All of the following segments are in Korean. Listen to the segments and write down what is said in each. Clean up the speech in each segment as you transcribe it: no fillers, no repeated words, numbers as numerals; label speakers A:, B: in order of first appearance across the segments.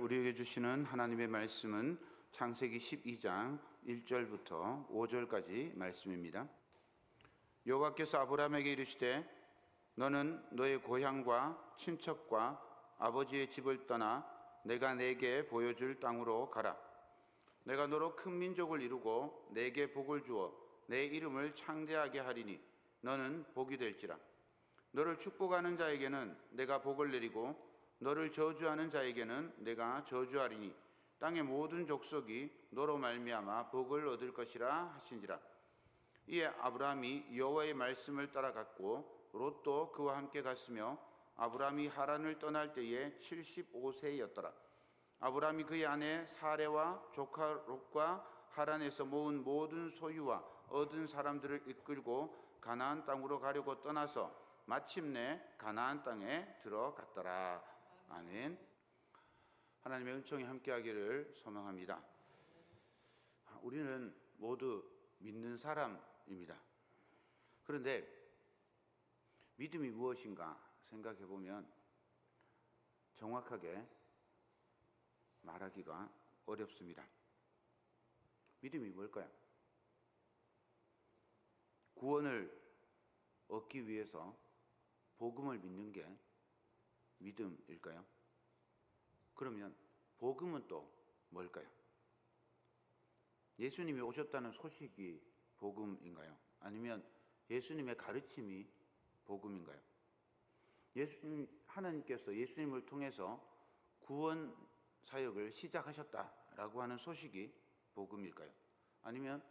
A: 우리에게 주시는 하나님의 말씀은 창세기 12장 1절부터 5절까지 말씀입니다. 여호와께서 아브라함에게 이르시되 너는 너의 고향과 친척과 아버지의 집을 떠나 내가 네게 보여줄 땅으로 가라. 내가 너로 큰 민족을 이루고 네게 복을 주어 내 이름을 창대하게 하리니 너는 복이 될지라. 너를 축복하는 자에게는 내가 복을 내리고 너를 저주하는 자에게는 내가 저주하리니 땅의 모든 족속이 너로 말미암아 복을 얻을 것이라 하신지라. 이에 아브라함이 여호와의 말씀을 따라갔고 롯도 그와 함께 갔으며 아브라함이 하란을 떠날 때에 75세였더라. 아브라함이 그의 아내 사레와 조카 롯과 하란에서 모은 모든 소유와 얻은 사람들을 이끌고 가나안 땅으로 가려고 떠나서 마침내 가나안 땅에 들어갔더라. 아멘. 하나님의 은총이 함께하기를 소망합니다. 우리는 모두 믿는 사람입니다. 그런데 믿음이 무엇인가 생각해 보면 정확하게 말하기가 어렵습니다. 믿음이 뭘까요? 구원을 얻기 위해서 복음을 믿는 게 믿음일까요? 그러면 복음은 또 뭘까요? 예수님이 오셨다는 소식이 복음인가요? 아니면 예수님의 가르침이 복음인가요? 하나님께서 예수님을 통해서 구원 사역을 시작하셨다라고 하는 소식이 복음일까요? 아니면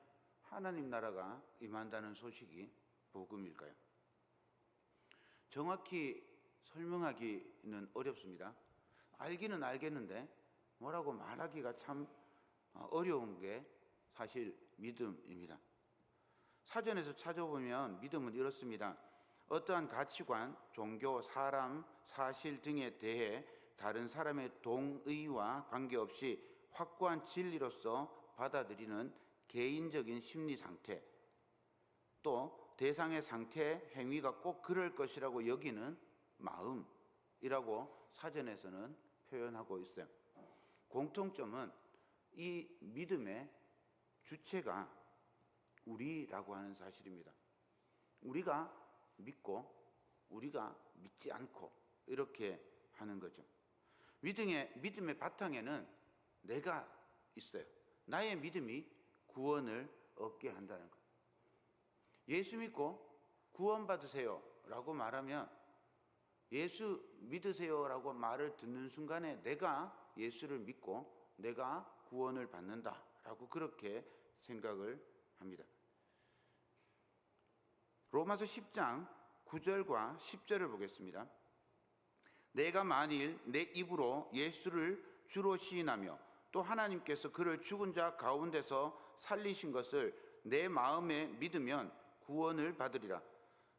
A: 하나님 나라가 임한다는 소식이 복음일까요? 정확히 설명하기는 어렵습니다. 알기는 알겠는데 뭐라고 말하기가 참 어려운 게 사실 믿음입니다. 사전에서 찾아보면 믿음은 이렇습니다. 어떠한 가치관, 종교, 사람, 사실 등에 대해 다른 사람의 동의와 관계없이 확고한 진리로서 받아들이는 개인적인 심리 상태, 또 대상의 상태, 행위가 꼭 그럴 것이라고 여기는 마음이라고 사전에서는 표현하고 있어요. 공통점은 이 믿음의 주체가 우리라고 하는 사실입니다. 우리가 믿고 우리가 믿지 않고 이렇게 하는 거죠. 믿음의 바탕에는 내가 있어요. 나의 믿음이 구원을 얻게 한다는 거예요. 예수 믿고 구원받으세요 라고 말하면 예수 믿으세요 라고 말을 듣는 순간에 내가 예수를 믿고 내가 구원을 받는다 라고 그렇게 생각을 합니다. 로마서 10장 9절과 10절을 보겠습니다. 내가 만일 내 입으로 예수를 주로 시인하며 또 하나님께서 그를 죽은 자 가운데서 살리신 것을 내 마음에 믿으면 구원을 받으리라.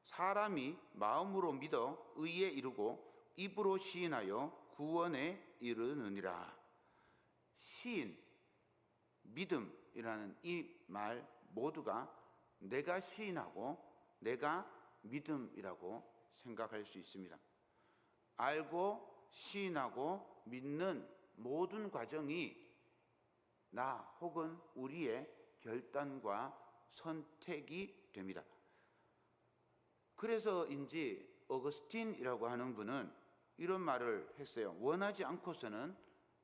A: 사람이 마음으로 믿어 의에 이르고 입으로 시인하여 구원에 이르느니라. 시인, 믿음이라는 이 말 모두가 내가 시인하고 내가 믿음이라고 생각할 수 있습니다. 알고 시인하고 믿는 모든 과정이 나 혹은 우리의 결단과 선택이 됩니다. 그래서인지 어거스틴이라고 하는 분은 이런 말을 했어요. 원하지 않고서는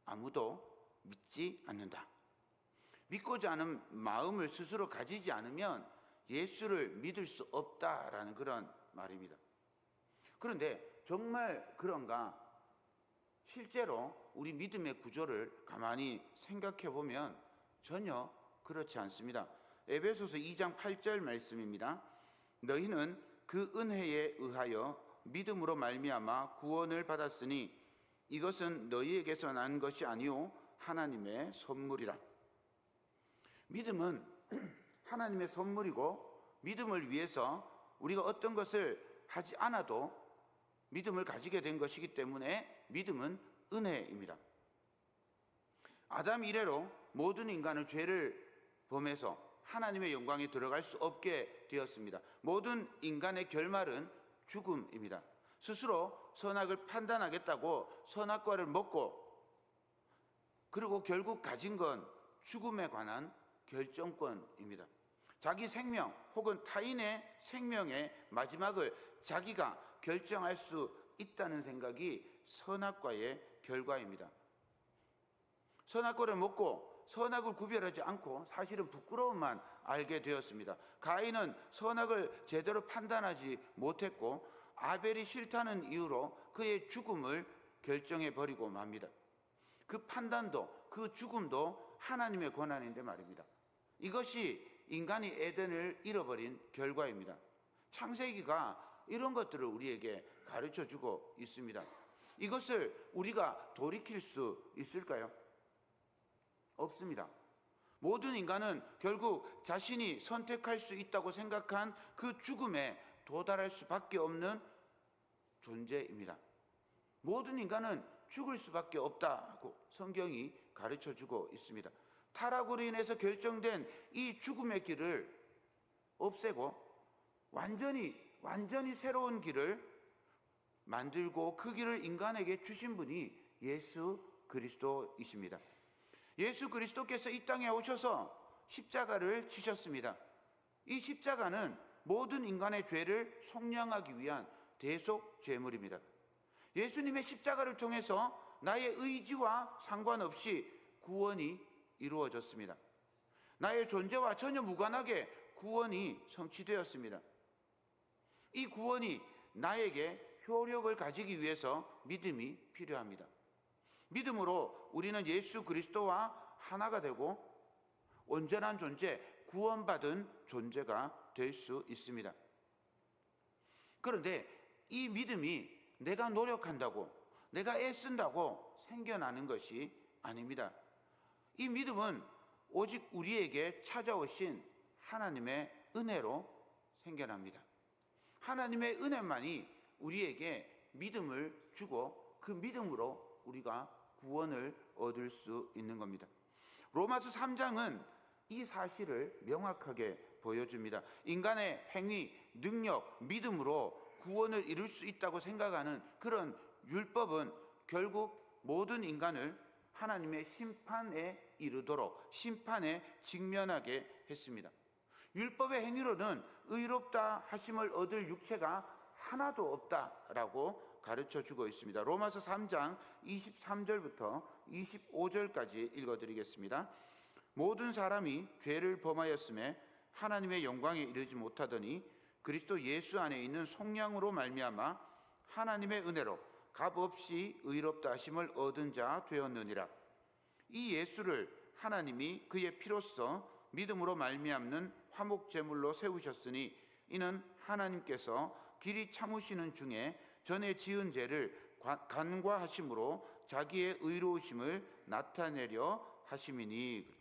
A: 아무도 믿지 않는다. 믿고자 하는 마음을 스스로 가지지 않으면 예수를 믿을 수 없다라는 그런 말입니다. 그런데 정말 그런가? 실제로 우리 믿음의 구조를 가만히 생각해 보면 전혀 그렇지 않습니다. 에베소서 2장 8절 말씀입니다. 너희는 그 은혜에 의하여 믿음으로 말미암아 구원을 받았으니 이것은 너희에게서 난 것이 아니요 하나님의 선물이라. 믿음은 하나님의 선물이고 믿음을 위해서 우리가 어떤 것을 하지 않아도 믿음을 가지게 된 것이기 때문에 믿음은 은혜입니다. 아담 이래로 모든 인간은 죄를 범해서 하나님의 영광에 들어갈 수 없게 되었습니다. 모든 인간의 결말은 죽음입니다. 스스로 선악을 판단하겠다고 선악과를 먹고 그리고 결국 가진 건 죽음에 관한 결정권입니다. 자기 생명 혹은 타인의 생명의 마지막을 자기가 결정할 수 있다는 생각이 선악과의 결과입니다. 선악과를 먹고 선악을 구별하지 않고 사실은 부끄러움만 알게 되었습니다. 가인은 선악을 제대로 판단하지 못했고 아벨이 싫다는 이유로 그의 죽음을 결정해 버리고 맙니다. 그 판단도 그 죽음도 하나님의 권한인데 말입니다. 이것이 인간이 에덴을 잃어버린 결과입니다. 창세기가 이런 것들을 우리에게 가르쳐주고 있습니다. 이것을 우리가 돌이킬 수 있을까요? 없습니다. 모든 인간은 결국 자신이 선택할 수 있다고 생각한 그 죽음에 도달할 수밖에 없는 존재입니다. 모든 인간은 죽을 수밖에 없다고 성경이 가르쳐주고 있습니다. 타락으로 인해서 결정된 이 죽음의 길을 없애고 완전히 새로운 길을 만들고 그 길을 인간에게 주신 분이 예수 그리스도이십니다. 예수 그리스도께서 이 땅에 오셔서 십자가를 지셨습니다. 이 십자가는 모든 인간의 죄를 속량하기 위한 대속 제물입니다. 예수님의 십자가를 통해서 나의 의지와 상관없이 구원이 이루어졌습니다. 나의 존재와 전혀 무관하게 구원이 성취되었습니다. 이 구원이 나에게 효력을 가지기 위해서 믿음이 필요합니다. 믿음으로 우리는 예수 그리스도와 하나가 되고 온전한 존재, 구원받은 존재가 될 수 있습니다. 그런데 이 믿음이 내가 노력한다고, 내가 애쓴다고 생겨나는 것이 아닙니다. 이 믿음은 오직 우리에게 찾아오신 하나님의 은혜로 생겨납니다. 하나님의 은혜만이 우리에게 믿음을 주고 그 믿음으로 우리가 구원을 얻을 수 있는 겁니다. 로마서 3장은 이 사실을 명확하게 보여줍니다. 인간의 행위, 능력, 믿음으로 구원을 이룰 수 있다고 생각하는 그런 율법은 결국 모든 인간을 하나님의 심판에 이르도록 심판에 직면하게 했습니다. 율법의 행위로는 의롭다 하심을 얻을 육체가 하나도 없다라고 가르쳐주고 있습니다. 로마서 3장 23절부터 25절까지 읽어드리겠습니다. 모든 사람이 죄를 범하였음에 하나님의 영광에 이르지 못하더니 그리스도 예수 안에 있는 속량으로 말미암아 하나님의 은혜로 값없이 의롭다 하심을 얻은 자 되었느니라. 이 예수를 하나님이 그의 피로써 믿음으로 말미암는 화목제물로 세우셨으니 이는 하나님께서 길이 참으시는 중에 전에 지은 죄를 간과하심으로 자기의 의로우심을 나타내려 하심이니.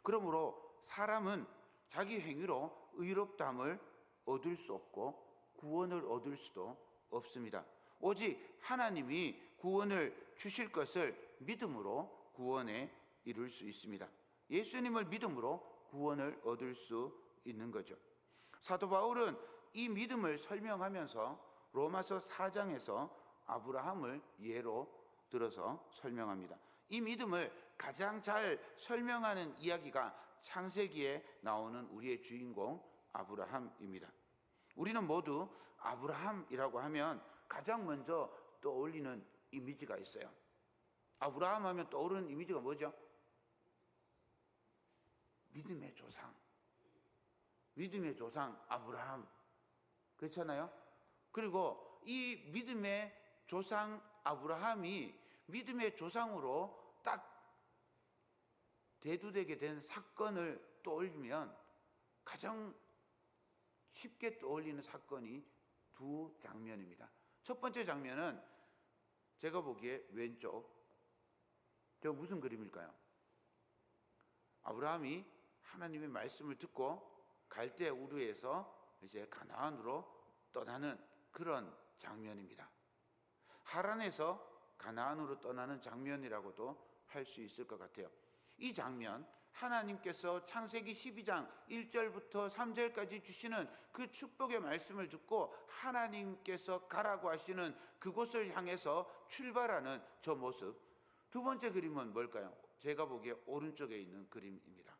A: 그러므로 사람은 자기 행위로 의롭다함을 얻을 수 없고 구원을 얻을 수도 없습니다. 오직 하나님이 구원을 주실 것을 믿음으로 구원에 이룰 수 있습니다. 예수님을 믿음으로 구원을 얻을 수 있는 거죠. 사도 바울은 이 믿음을 설명하면서 로마서 4장에서 아브라함을 예로 들어서 설명합니다. 이 믿음을 가장 잘 설명하는 이야기가 창세기에 나오는 우리의 주인공 아브라함입니다. 우리는 모두 아브라함이라고 하면 가장 먼저 떠올리는 이미지가 있어요. 아브라함 하면 떠오르는 이미지가 뭐죠? 믿음의 조상. 믿음의 조상 아브라함. 그렇잖아요? 그리고 이 믿음의 조상 아브라함이 믿음의 조상으로 딱 대두되게 된 사건을 떠올리면 가장 쉽게 떠올리는 사건이 두 장면입니다. 첫 번째 장면은 제가 보기에 왼쪽, 저 무슨 그림일까요? 아브라함이 하나님의 말씀을 듣고 갈대 우르에서 이제 가나안으로 떠나는 그런 장면입니다. 하란에서 가나안으로 떠나는 장면이라고도 할 수 있을 것 같아요. 이 장면, 하나님께서 창세기 12장 1절부터 3절까지 주시는 그 축복의 말씀을 듣고 하나님께서 가라고 하시는 그곳을 향해서 출발하는 저 모습, 두 번째 그림은 뭘까요? 제가 보기에 오른쪽에 있는 그림입니다.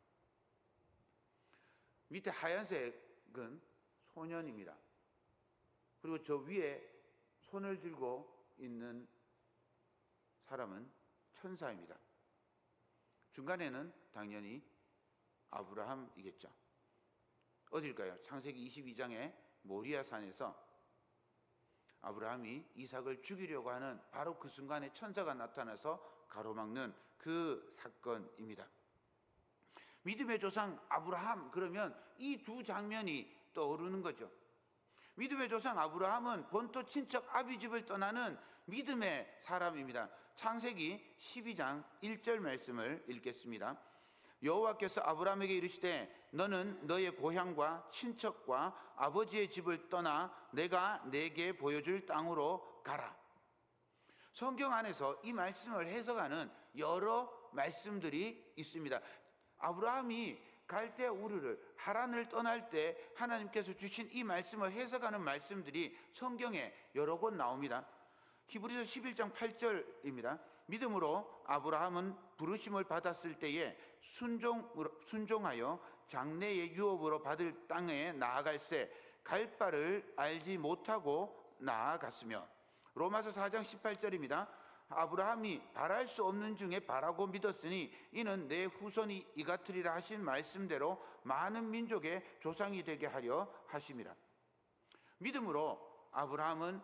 A: 밑에 하얀색은 소년입니다. 그리고 저 위에 손을 들고 있는 사람은 천사입니다. 중간에는 당연히 아브라함이겠죠. 어딜까요? 창세기 22장의 모리아산에서 아브라함이 이삭을 죽이려고 하는 바로 그 순간에 천사가 나타나서 가로막는 그 사건입니다. 믿음의 조상 아브라함, 그러면 이 두 장면이 떠오르는 거죠. 믿음의 조상 아브라함은 본토 친척 아비집을 떠나는 믿음의 사람입니다. 창세기 12장 1절 말씀을 읽겠습니다. 여호와께서 아브라함에게 이르시되 너는 너의 고향과 친척과 아버지의 집을 떠나 내가 내게 보여줄 땅으로 가라. 성경 안에서 이 말씀을 해석하는 여러 말씀들이 있습니다. 아브라함이 갈대아 우르를 하란을 떠날 때 하나님께서 주신 이 말씀을 해석하는 말씀들이 성경에 여러 곳 나옵니다. 히브리서 11장 8절입니다. 믿음으로 아브라함은 부르심을 받았을 때에 순종하여 장래의 유업으로 받을 땅에 나아갈새 갈 바를 알지 못하고 나아갔으며, 로마서 4장 18절입니다. 아브라함이 바랄 수 없는 중에 바라고 믿었으니 이는 내 후손이 이같으리라 하신 말씀대로 많은 민족의 조상이 되게 하려 하심이라. 믿음으로 아브라함은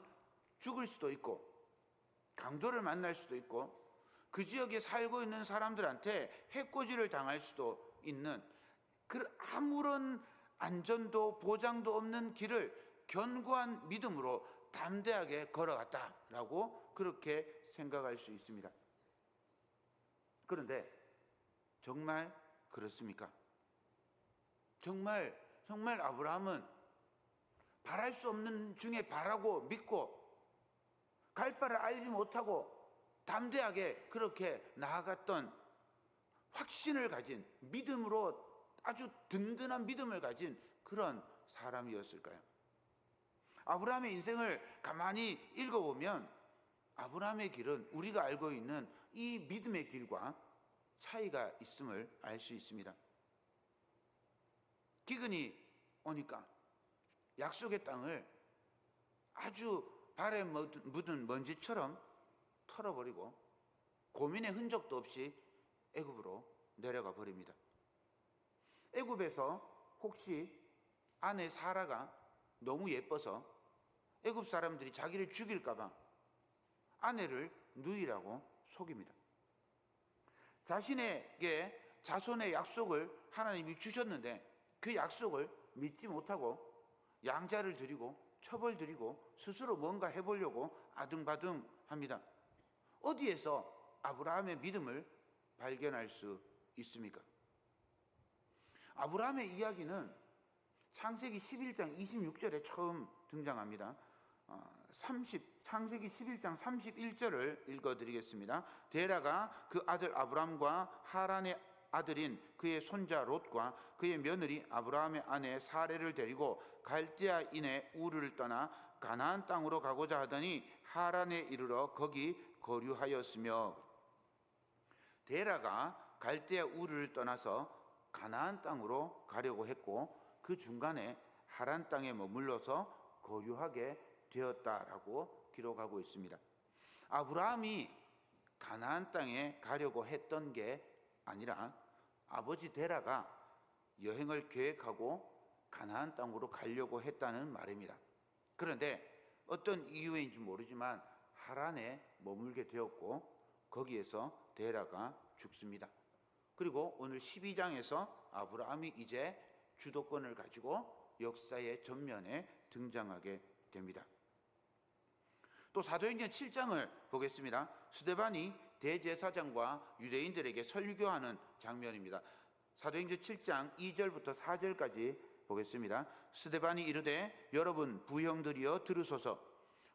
A: 죽을 수도 있고 강도를 만날 수도 있고 그 지역에 살고 있는 사람들한테 해코지를 당할 수도 있는 그 아무런 안전도 보장도 없는 길을 견고한 믿음으로 담대하게 걸어갔다라고 그렇게 생각할 수 있습니다. 그런데 정말 그렇습니까? 정말 아브라함은 바랄 수 없는 중에 바라고 믿고 갈 바를 알지 못하고 담대하게 그렇게 나아갔던 확신을 가진 믿음으로 아주 든든한 믿음을 가진 그런 사람이었을까요? 아브라함의 인생을 가만히 읽어보면 아브라함의 길은 우리가 알고 있는 이 믿음의 길과 차이가 있음을 알 수 있습니다. 기근이 오니까 약속의 땅을 아주 발에 묻은 먼지처럼 털어버리고 고민의 흔적도 없이 애굽으로 내려가 버립니다. 애굽에서 혹시 아내 사라가 너무 예뻐서 애굽 사람들이 자기를 죽일까 봐 아내를 누이라고 속입니다. 자신에게 자손의 약속을 하나님이 주셨는데 그 약속을 믿지 못하고 양자를 드리고 첩을 드리고 스스로 뭔가 해보려고 아등바등합니다. 어디에서 아브라함의 믿음을 발견할 수 있습니까? 아브라함의 이야기는 창세기 11장 26절에 처음 등장합니다. 창세기 11장 31절을 읽어드리겠습니다. 데라가 그 아들 아브람과 하란의 아들인 그의 손자 롯과 그의 며느리 아브라함의 아내 사레를 데리고 갈대아인의 우르를 떠나 가나안 땅으로 가고자 하더니 하란에 이르러 거기 거류하였으며, 데라가 갈대아 우르를 떠나서 가나안 땅으로 가려고 했고 그 중간에 하란 땅에 머물러서 거류하게 되었다라고 기록하고 있습니다. 아브라함이 가나안 땅에 가려고 했던 게 아니라 아버지 데라가 여행을 계획하고 가나안 땅으로 가려고 했다는 말입니다. 그런데 어떤 이유인지 모르지만 하란에 머물게 되었고 거기에서 데라가 죽습니다. 그리고 오늘 12장에서 아브라함이 이제 주도권을 가지고 역사의 전면에 등장하게 됩니다. 또 사도행전 7장을 보겠습니다. 스데반이 대제사장과 유대인들에게 설교하는 장면입니다. 사도행전 7장 2절부터 4절까지 보겠습니다. 스데반이 이르되 여러분 부형들이여 들으소서.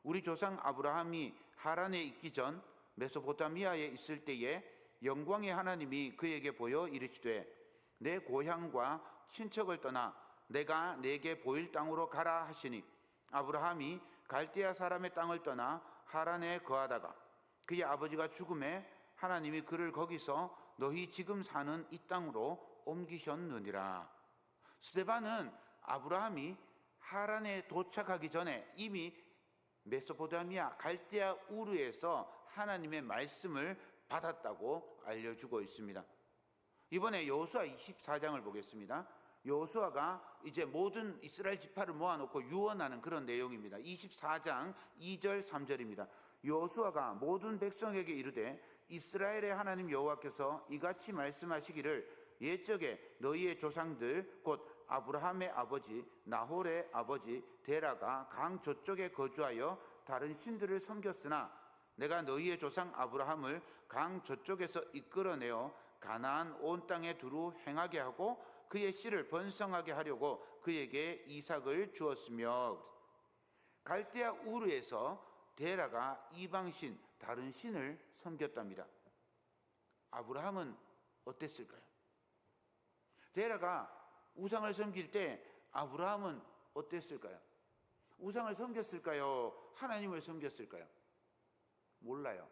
A: 우리 조상 아브라함이 하란에 있기 전 메소포타미아에 있을 때에 영광의 하나님이 그에게 보여 이르시되 내 고향과 친척을 떠나 내가 내게 보일 땅으로 가라 하시니, 아브라함이 갈대아 사람의 땅을 떠나 하란에 거하다가 그의 아버지가 죽음에 하나님이 그를 거기서 너희 지금 사는 이 땅으로 옮기셨느니라. 스데반은 아브라함이 하란에 도착하기 전에 이미 메소포타미아 갈대아 우르에서 하나님의 말씀을 받았다고 알려주고 있습니다. 이번에 여호수아 24장을 보겠습니다. 여호수아가 이제 모든 이스라엘 지파를 모아놓고 유언하는 그런 내용입니다. 24장 2절 3절입니다. 여호수아가 모든 백성에게 이르되 이스라엘의 하나님 여호와께서 이같이 말씀하시기를 옛적에 너희의 조상들 곧 아브라함의 아버지 나홀의 아버지 데라가 강 저쪽에 거주하여 다른 신들을 섬겼으나 내가 너희의 조상 아브라함을 강 저쪽에서 이끌어내어 가나안 온 땅에 두루 행하게 하고 그의 씨를 번성하게 하려고 그에게 이삭을 주었으며, 갈대아 우르에서 데라가 이방신 다른 신을 섬겼답니다. 아브라함은 어땠을까요? 데라가 우상을 섬길 때 아브라함은 어땠을까요? 우상을 섬겼을까요? 하나님을 섬겼을까요? 몰라요.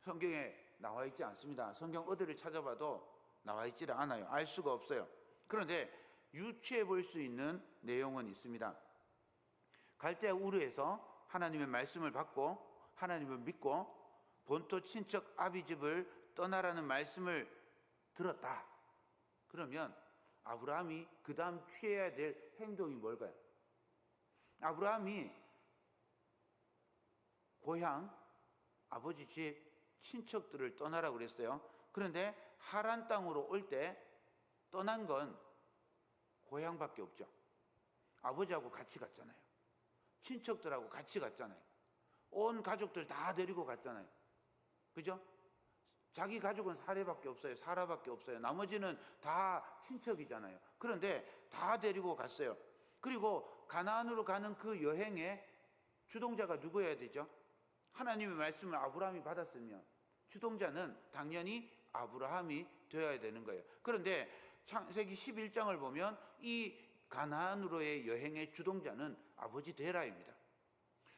A: 성경에 나와 있지 않습니다. 성경 어디를 찾아봐도 나와 있지를 않아요. 알 수가 없어요. 그런데 유추해 볼 수 있는 내용은 있습니다. 갈대아 우르에서 하나님의 말씀을 받고 하나님을 믿고 본토 친척 아비집을 떠나라는 말씀을 들었다. 그러면 아브라함이 그 다음 취해야 될 행동이 뭘까요? 아브라함이 고향 아버지 집 친척들을 떠나라고 그랬어요. 그런데 하란 땅으로 올 때 떠난 건 고향밖에 없죠. 아버지하고 같이 갔잖아요. 친척들하고 같이 갔잖아요. 온 가족들 다 데리고 갔잖아요. 그죠? 자기 가족은 사례밖에 없어요. 사라밖에 없어요. 나머지는 다 친척이잖아요. 그런데 다 데리고 갔어요. 그리고 가나안으로 가는 그 여행의 주동자가 누구여야 되죠? 하나님의 말씀을 아브라함이 받았으면 주동자는 당연히 아브라함이 되어야 되는 거예요. 그런데 창세기 11장을 보면 이 가나안으로의 여행의 주동자는 아버지 데라입니다.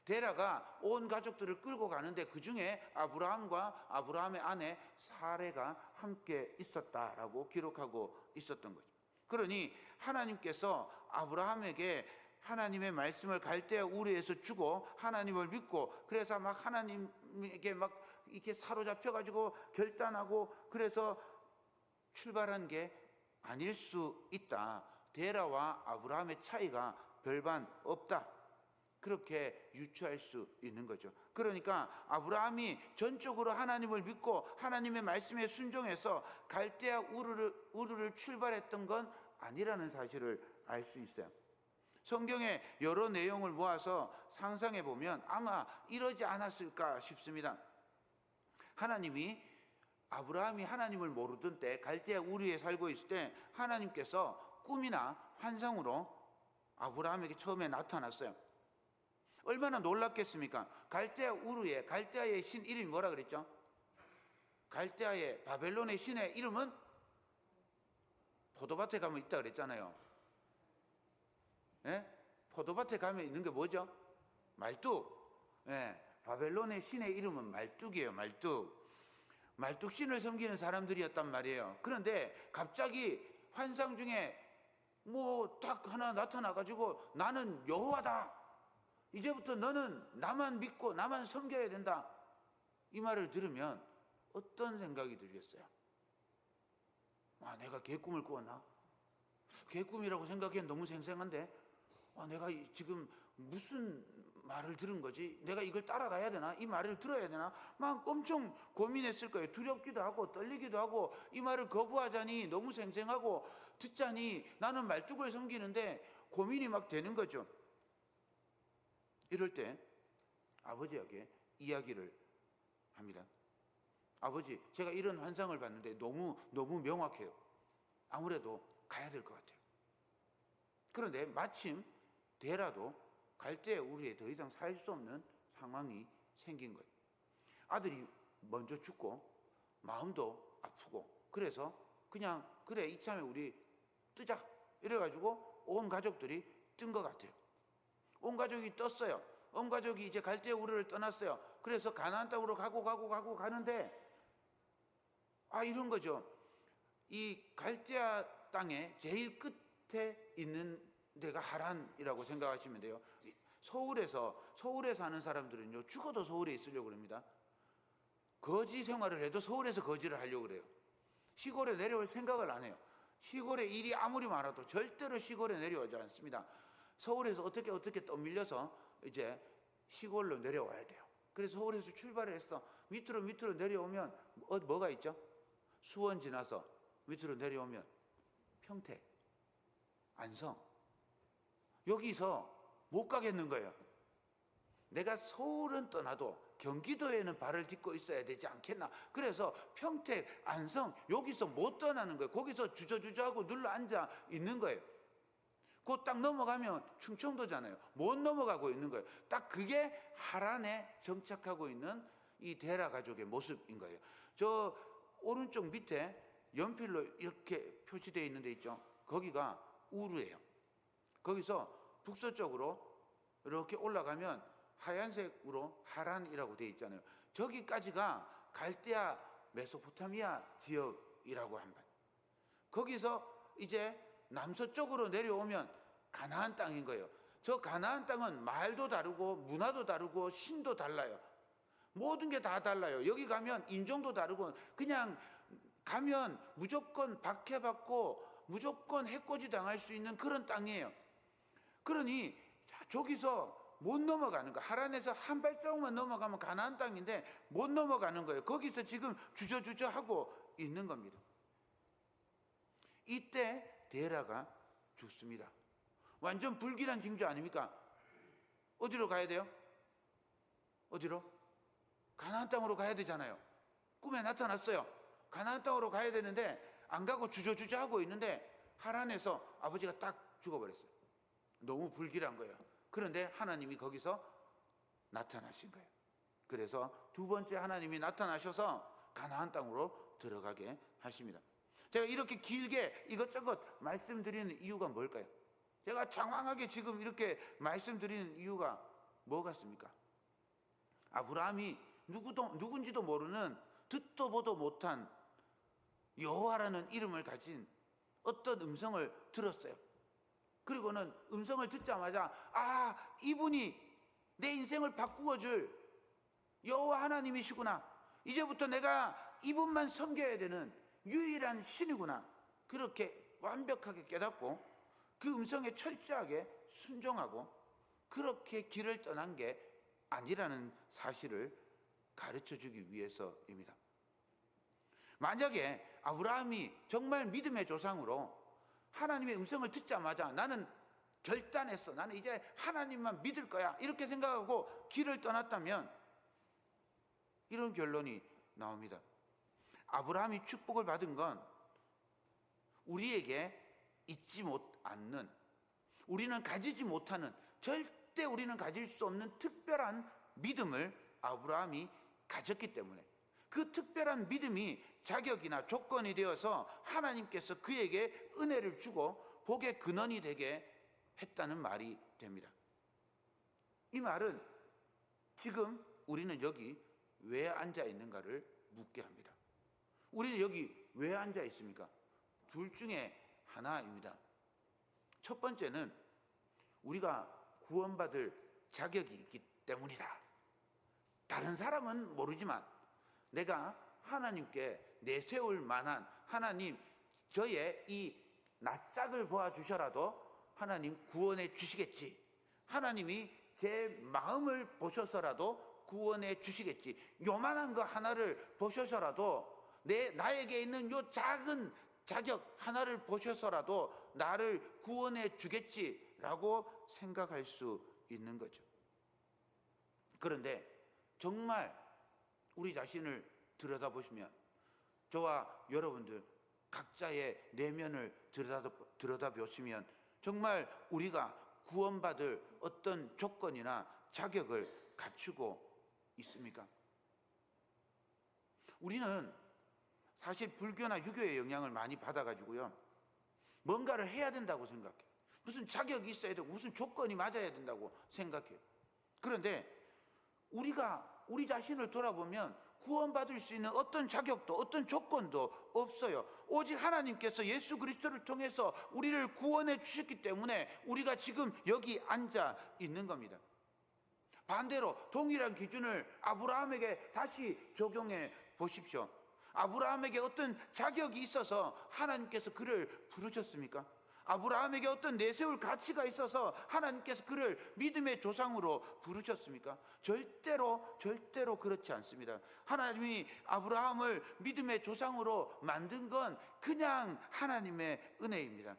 A: 데라가 온 가족들을 끌고 가는데 그 중에 아브라함과 아브라함의 아내 사레가 함께 있었다라고 기록하고 있었던 거죠. 그러니 하나님께서 아브라함에게 하나님의 말씀을 갈대아 우르에서 주고 하나님을 믿고 그래서 막 하나님에게 막 이렇게 사로잡혀 가지고 결단하고 그래서 출발한 게 아닐 수 있다. 데라와 아브라함의 차이가 별반 없다. 그렇게 유추할 수 있는 거죠. 그러니까 아브라함이 전적으로 하나님을 믿고 하나님의 말씀에 순종해서 갈대아 우르를 출발했던 건 아니라는 사실을 알 수 있어요. 성경의 여러 내용을 모아서 상상해 보면 아마 이러지 않았을까 싶습니다. 하나님이 아브라함이 하나님을 모르던 때 갈대아 우르에 살고 있을 때 하나님께서 꿈이나 환상으로 아브라함에게 처음에 나타났어요. 얼마나 놀랐겠습니까? 갈대아 우르에 갈대아의 신 이름이 뭐라 그랬죠? 갈대아의 바벨론의 신의 이름은 포도밭에 가면 있다 그랬잖아요. 예? 포도밭에 가면 있는 게 뭐죠? 말뚝. 예. 바벨론의 신의 이름은 말뚝이에요. 말뚝 신을 섬기는 사람들이었단 말이에요. 그런데 갑자기 환상 중에 뭐 딱 하나 나타나 가지고 나는 여호와다. 이제부터 너는 나만 믿고 나만 섬겨야 된다. 이 말을 들으면 어떤 생각이 들겠어요? 아, 내가 개꿈을 꾸었나? 개꿈이라고 생각하기엔 너무 생생한데 내가 지금 무슨 말을 들은 거지? 내가 이걸 따라가야 되나? 이 말을 들어야 되나? 막 엄청 고민했을 거예요. 두렵기도 하고 떨리기도 하고 이 말을 거부하자니 너무 생생하고 듣자니 나는 말뚝을 섬기는데 고민이 막 되는 거죠. 이럴 때 아버지에게 이야기를 합니다. 아버지, 제가 이런 환상을 봤는데 너무 명확해요. 아무래도 가야 될 것 같아요. 그런데 마침 데라도 갈대아 우르에 더 이상 살 수 없는 상황이 생긴 거예요. 아들이 먼저 죽고 마음도 아프고 그래서 그냥 그래 이참에 우리 뜨자 이래가지고 온 가족들이 뜬 것 같아요. 온 가족이 떴어요. 온 가족이 이제 갈대 우르를 떠났어요. 그래서 가나안 땅으로 가는데 이런 거죠. 이 갈대아 땅의 제일 끝에 있는 데가 하란이라고 생각하시면 돼요. 서울에 사는 사람들은요, 죽어도 서울에 있으려고 합니다. 거지 생활을 해도 서울에서 거지를 하려고 그래요. 시골에 내려올 생각을 안 해요. 시골에 일이 아무리 많아도 절대로 시골에 내려오지 않습니다. 서울에서 어떻게 떠밀려서 이제 시골로 내려와야 돼요. 그래서 서울에서 출발을 해서 밑으로 내려오면 뭐가 있죠? 수원 지나서 밑으로 내려오면 평택, 안성, 여기서 못 가겠는 거예요. 내가 서울은 떠나도 경기도에는 발을 딛고 있어야 되지 않겠나. 그래서 평택, 안성 여기서 못 떠나는 거예요. 거기서 주저주저하고 눌러 앉아 있는 거예요. 그 딱 넘어가면 충청도잖아요. 못 넘어가고 있는 거예요. 딱 그게 하란에 정착하고 있는 이 데라 가족의 모습인 거예요. 저 오른쪽 밑에 연필로 이렇게 표시되어 있는 데 있죠. 거기가 우르예요. 거기서 북서쪽으로 이렇게 올라가면 하얀색으로 하란이라고 되어 있잖아요. 저기까지가 갈대아 메소포타미아 지역이라고 합니다. 거기서 이제 남서쪽으로 내려오면 가나안 땅인 거예요. 저 가나안 땅은 말도 다르고 문화도 다르고 신도 달라요. 모든 게 다 달라요. 여기 가면 인종도 다르고 그냥 가면 무조건 박해받고 무조건 해코지 당할 수 있는 그런 땅이에요. 그러니 저기서 못 넘어가는 거예요. 하란에서 한 발자국만 넘어가면 가나안 땅인데 못 넘어가는 거예요. 거기서 지금 주저주저 하고 있는 겁니다. 이때 데라가 죽습니다. 완전 불길한 징조 아닙니까? 어디로 가야 돼요? 어디로? 가나안 땅으로 가야 되잖아요. 꿈에 나타났어요. 가나안 땅으로 가야 되는데 안 가고 주저주저 하고 있는데 하란에서 아버지가 딱 죽어버렸어요. 너무 불길한 거예요. 그런데 하나님이 거기서 나타나신 거예요. 그래서 두 번째 하나님이 나타나셔서 가나안 땅으로 들어가게 하십니다. 제가 이렇게 길게 이것저것 말씀드리는 이유가 뭘까요? 제가 장황하게 지금 이렇게 말씀드리는 이유가 뭐 같습니까? 아브라함이 누군지도 모르는 듣도 보도 못한 여호와라는 이름을 가진 어떤 음성을 들었어요. 그리고는 음성을 듣자마자 이분이 내 인생을 바꾸어 줄 여호와 하나님이시구나. 이제부터 내가 이분만 섬겨야 되는 유일한 신이구나. 그렇게 완벽하게 깨닫고 그 음성에 철저하게 순종하고 그렇게 길을 떠난 게 아니라는 사실을 가르쳐 주기 위해서입니다. 만약에 아브라함이 정말 믿음의 조상으로 하나님의 음성을 듣자마자 나는 결단했어, 나는 이제 하나님만 믿을 거야, 이렇게 생각하고 길을 떠났다면 이런 결론이 나옵니다. 아브라함이 축복을 받은 건 우리에게 있지 않는, 우리는 가지지 못하는, 절대 우리는 가질 수 없는 특별한 믿음을 아브라함이 가졌기 때문에 그 특별한 믿음이 자격이나 조건이 되어서 하나님께서 그에게 은혜를 주고 복의 근원이 되게 했다는 말이 됩니다. 이 말은 지금 우리는 여기 왜 앉아 있는가를 묻게 합니다. 우리는 여기 왜 앉아 있습니까? 둘 중에 하나입니다. 첫 번째는 우리가 구원받을 자격이 있기 때문이다. 다른 사람은 모르지만 내가 하나님께 내세울 만한, 하나님 저의 이 낯짝을 보아주셔라도 하나님 구원해 주시겠지, 하나님이 제 마음을 보셔서라도 구원해 주시겠지, 요만한 거 하나를 보셔서라도 나에게 있는 요 작은 자격 하나를 보셔서라도 나를 구원해 주겠지라고 생각할 수 있는 거죠. 그런데 정말 우리 자신을 들여다보시면, 저와 여러분들 각자의 내면을 들여다보시면 정말 우리가 구원받을 어떤 조건이나 자격을 갖추고 있습니까? 우리는 사실 불교나 유교의 영향을 많이 받아가지고요, 뭔가를 해야 된다고 생각해요. 무슨 자격이 있어야 되고 무슨 조건이 맞아야 된다고 생각해요. 그런데 우리가 우리 자신을 돌아보면 구원받을 수 있는 어떤 자격도 어떤 조건도 없어요. 오직 하나님께서 예수 그리스도를 통해서 우리를 구원해 주셨기 때문에 우리가 지금 여기 앉아 있는 겁니다. 반대로 동일한 기준을 아브라함에게 다시 적용해 보십시오. 아브라함에게 어떤 자격이 있어서 하나님께서 그를 부르셨습니까? 아브라함에게 어떤 내세울 가치가 있어서 하나님께서 그를 믿음의 조상으로 부르셨습니까? 절대로 그렇지 않습니다. 하나님이 아브라함을 믿음의 조상으로 만든 건 그냥 하나님의 은혜입니다.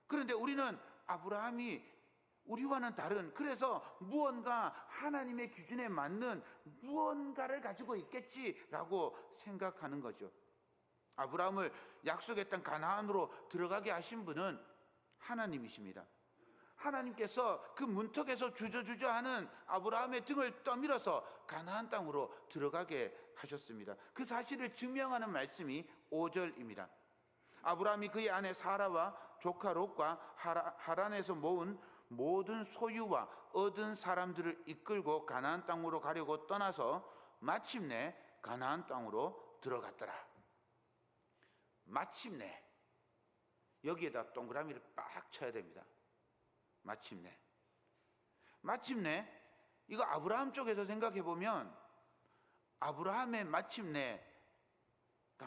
A: 그런데 우리는 아브라함이 우리와는 다른, 그래서 무언가 하나님의 기준에 맞는 무언가를 가지고 있겠지라고 생각하는 거죠. 아브라함을 약속의 땅 가나안으로 들어가게 하신 분은 하나님이십니다. 하나님께서 그 문턱에서 주저주저 하는 아브라함의 등을 떠밀어서 가나안 땅으로 들어가게 하셨습니다. 그 사실을 증명하는 말씀이 5절입니다. 아브라함이 그의 아내 사라와 조카 롯과 하란에서 모은 모든 소유와 얻은 사람들을 이끌고 가나안 땅으로 가려고 떠나서 마침내 가나안 땅으로 들어갔더라. 마침내, 여기에다 동그라미를 빡 쳐야 됩니다. 마침내, 이거 아브라함 쪽에서 생각해 보면 아브라함의 마침내가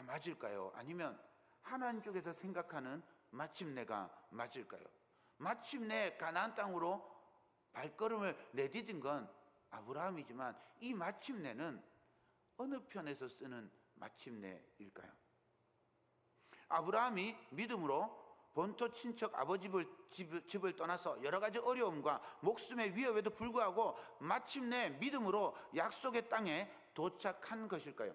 A: 맞을까요? 아니면 하나님 쪽에서 생각하는 마침내가 맞을까요? 마침내 가나안 땅으로 발걸음을 내디딘 건 아브라함이지만 이 마침내는 어느 편에서 쓰는 마침내일까요? 아브라함이 믿음으로 본토 친척 아버지 집을 떠나서 여러 가지 어려움과 목숨의 위협에도 불구하고 마침내 믿음으로 약속의 땅에 도착한 것일까요?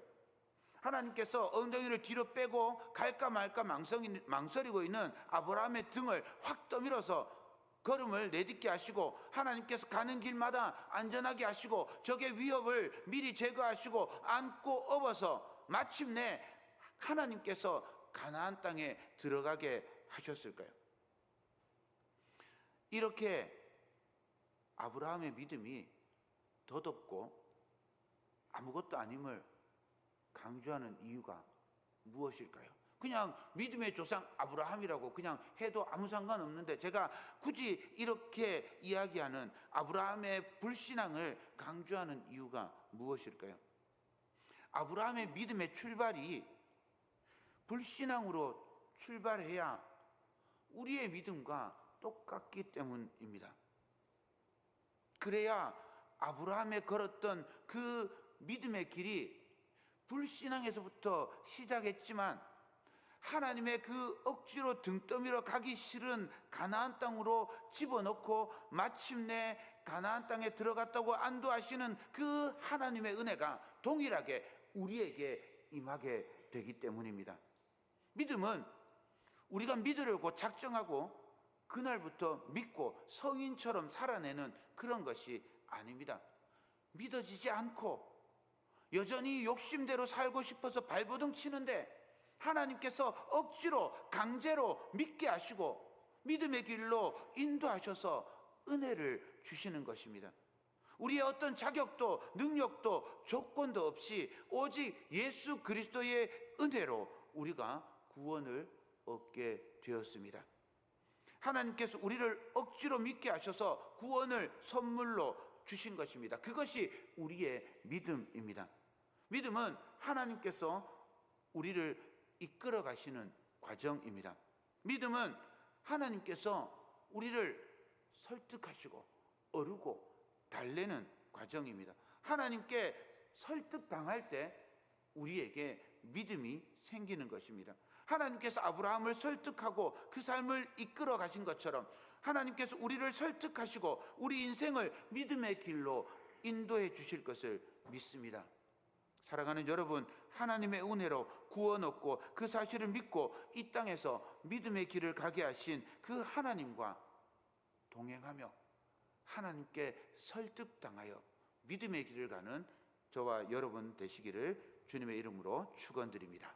A: 하나님께서 엉덩이를 뒤로 빼고 갈까 말까 망설이고 있는 아브라함의 등을 확 떠밀어서 걸음을 내딛게 하시고, 하나님께서 가는 길마다 안전하게 하시고 적의 위협을 미리 제거하시고 안고 업어서 마침내 하나님께서 가나안 땅에 들어가게 하셨을까요? 이렇게 아브라함의 믿음이 덧없고 아무것도 아님을 강조하는 이유가 무엇일까요? 그냥 믿음의 조상 아브라함이라고 그냥 해도 아무 상관없는데 제가 굳이 이렇게 이야기하는 아브라함의 불신앙을 강조하는 이유가 무엇일까요? 아브라함의 믿음의 출발이 불신앙으로 출발해야 우리의 믿음과 똑같기 때문입니다. 그래야 아브라함이 걸었던 그 믿음의 길이 불신앙에서부터 시작했지만 하나님의 그 억지로 등 떠밀어 가기 싫은 가나안 땅으로 집어넣고 마침내 가나안 땅에 들어갔다고 안도하시는 그 하나님의 은혜가 동일하게 우리에게 임하게 되기 때문입니다. 믿음은 우리가 믿으려고 작정하고 그날부터 믿고 성인처럼 살아내는 그런 것이 아닙니다. 믿어지지 않고 여전히 욕심대로 살고 싶어서 발버둥 치는데 하나님께서 억지로 강제로 믿게 하시고 믿음의 길로 인도하셔서 은혜를 주시는 것입니다. 우리의 어떤 자격도 능력도 조건도 없이 오직 예수 그리스도의 은혜로 우리가 구원을 얻게 되었습니다. 하나님께서 우리를 억지로 믿게 하셔서 구원을 선물로 주신 것입니다. 그것이 우리의 믿음입니다. 믿음은 하나님께서 우리를 이끌어 가시는 과정입니다. 믿음은 하나님께서 우리를 설득하시고 어루고 달래는 과정입니다. 하나님께 설득당할 때 우리에게 믿음이 생기는 것입니다. 하나님께서 아브라함을 설득하고 그 삶을 이끌어 가신 것처럼 하나님께서 우리를 설득하시고 우리 인생을 믿음의 길로 인도해 주실 것을 믿습니다. 사랑하는 여러분, 하나님의 은혜로 구원 얻고 그 사실을 믿고 이 땅에서 믿음의 길을 가게 하신 그 하나님과 동행하며 하나님께 설득당하여 믿음의 길을 가는 저와 여러분 되시기를 주님의 이름으로 축원드립니다.